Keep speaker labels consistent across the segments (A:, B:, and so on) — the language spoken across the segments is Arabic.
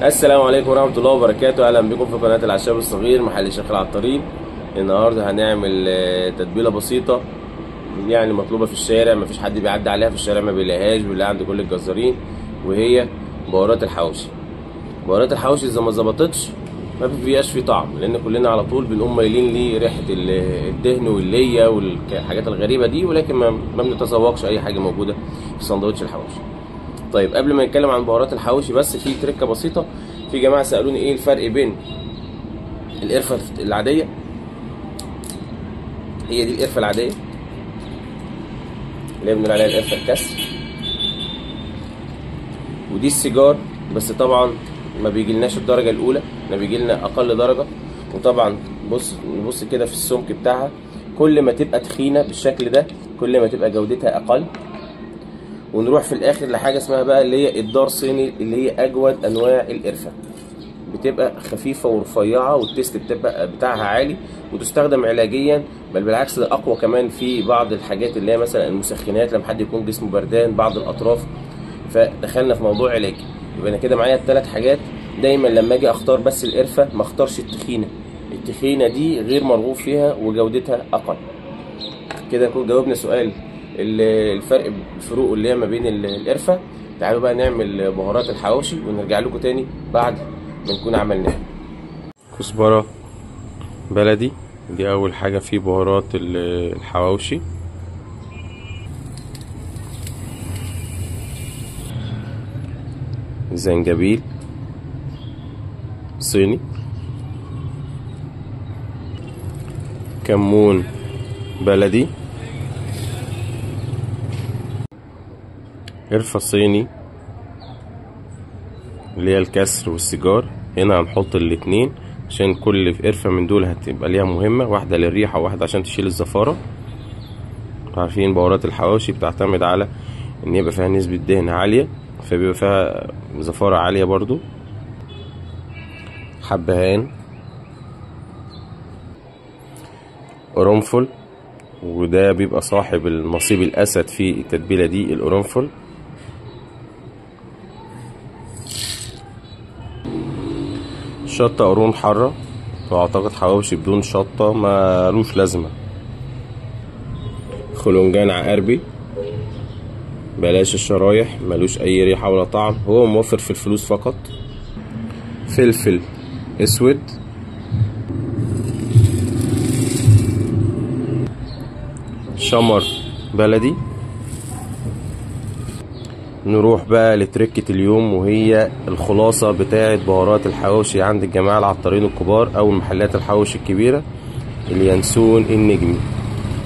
A: السلام عليكم ورحمة الله وبركاته. أهلا بكم في قناة العشاب الصغير محل الشيخ العطارين. النهاردة هنعمل تتبيلة بسيطة يعني مطلوبة في الشارع، مفيش حد بيعدي عليها في الشارع ما بيلاقيهاش، بيلاقيها عند كل الجزارين، وهي بهارات الحواوشي. بهارات الحواوشي إذا ما ظبطتش ما بيبقاش فيه طعم، لأن كلنا على طول بنقوم مايلين ليه ريحة الدهن واللية والحاجات الغريبة دي، ولكن ما بنتذوقش أي حاجة موجودة في سندوتش الحواوشي. طيب قبل ما نتكلم عن بهارات الحواوشي بس في تركه بسيطه. في جماعه سالوني ايه الفرق بين القرفه العاديه، هي دي القرفه العاديه اللي بنقول عليها القرفه الكسر، ودي السيجار، بس طبعا ما بيجيلناش الدرجه الاولى، احنا بيجيلنا اقل درجه. وطبعا نبص كده في السمك بتاعها، كل ما تبقى تخينه بالشكل ده كل ما تبقى جودتها اقل. ونروح في الاخر لحاجه اسمها بقى اللي هي الدار صيني، اللي هي اجود انواع القرفه، بتبقى خفيفه ورفيعه والتيست بتبقى بتاعها عالي، وتستخدم علاجيا، بل بالعكس ده اقوى كمان في بعض الحاجات اللي هي مثلا المسخنات لما حد يكون جسمه بردان، بعض الاطراف. فدخلنا في موضوع علاجي، يبقى انا كده معايا الثلاث حاجات. دايما لما اجي اختار بس القرفه ما اختارش التخينه، التخينه دي غير مرغوب فيها وجودتها اقل. كده نكون جاوبنا سؤال الفرق الفروق اللي هي ما بين القرفه. تعالوا بقى نعمل بهارات الحواوشي ونرجع لكم تاني بعد ما نكون عملناها. كزبره بلدي دي اول حاجه في بهارات الحواوشي. زنجبيل صيني، كمون بلدي، قرفة صيني اللي هي الكسر والسيجار. هنا هنحط الاتنين عشان كل قرفة من دول هتبقى ليها مهمة، واحدة للريحة وواحدة عشان تشيل الزفارة. عارفين بهارات الحواوشي بتعتمد على ان يبقى فيها نسبة دهن عالية، فبيبقى فيها زفارة عالية برضو. حبهان، قرنفل، وده بيبقى صاحب النصيب الاسد في التتبيلة دي، القرنفل. شطة قرون حرة، واعتقد حواوشي بدون شطة مالوش لازمة. خلنجان عقربي، بلاش الشرايح، ملوش اي ريحة ولا طعم، هو موفر في الفلوس فقط. فلفل اسود، شمر بلدي. نروح بقى لتركة اليوم، وهي الخلاصة بتاعة بهارات الحواوشي عند الجماعة العطارين الكبار او المحلات الحواوشي الكبيرة، اليانسون النجمي.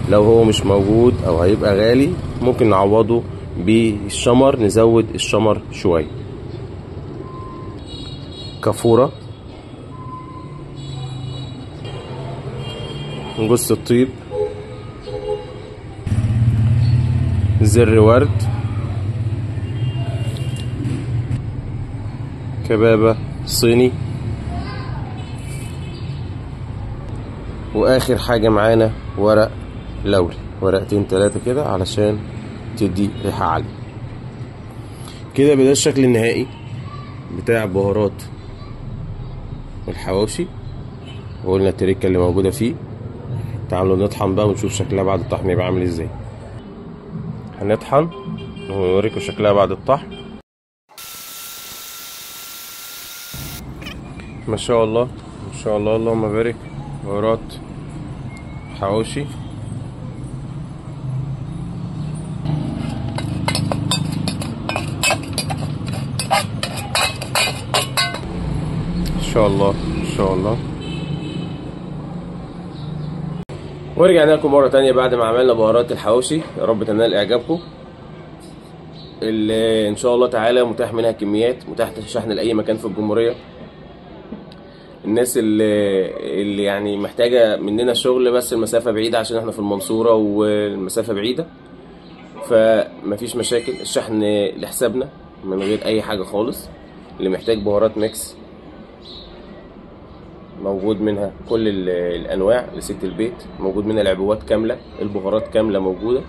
A: لو هو مش موجود او هيبقى غالي ممكن نعوضه بالشمر، نزود الشمر شوية. كافورة، جوز الطيب، زر ورد، كبابة صيني، واخر حاجة معانا ورق لوري، ورقتين 3 كده علشان تدي ريحة عالية. كده بدا الشكل النهائي بتاع بهارات الحواوشي، وقلنا التركة اللي موجودة فيه. تعالوا نطحن بقى ونشوف شكلها بعد الطحن يبقى عامل ازاي. هنطحن ونوريكم شكلها بعد الطحن. ما شاء الله ما شاء الله، اللهم بارك. بهارات حواوشي ان شاء الله ان شاء الله. ورجعنا لكم مره تانية بعد ما عملنا بهارات الحواوشي. يا رب تنال اعجابكم. اللي ان شاء الله تعالى متاح منها كميات، متاح شحن لاي مكان في الجمهوريه. الناس اللي يعني محتاجه مننا شغل بس المسافه بعيده، عشان احنا في المنصوره والمسافه بعيده، فمفيش مشاكل، الشحن لحسابنا من غير اي حاجه خالص. اللي محتاج بهارات ميكس موجود منها كل الانواع لست البيت، موجود منها العبوات كامله، البهارات كامله موجوده.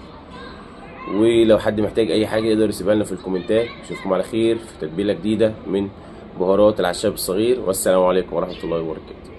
A: ولو حد محتاج اي حاجه يقدر يسيبها لنا في الكومنتات. اشوفكم على خير في تتبيله جديده من بهارات العشاب الصغير. والسلام عليكم ورحمة الله وبركاته.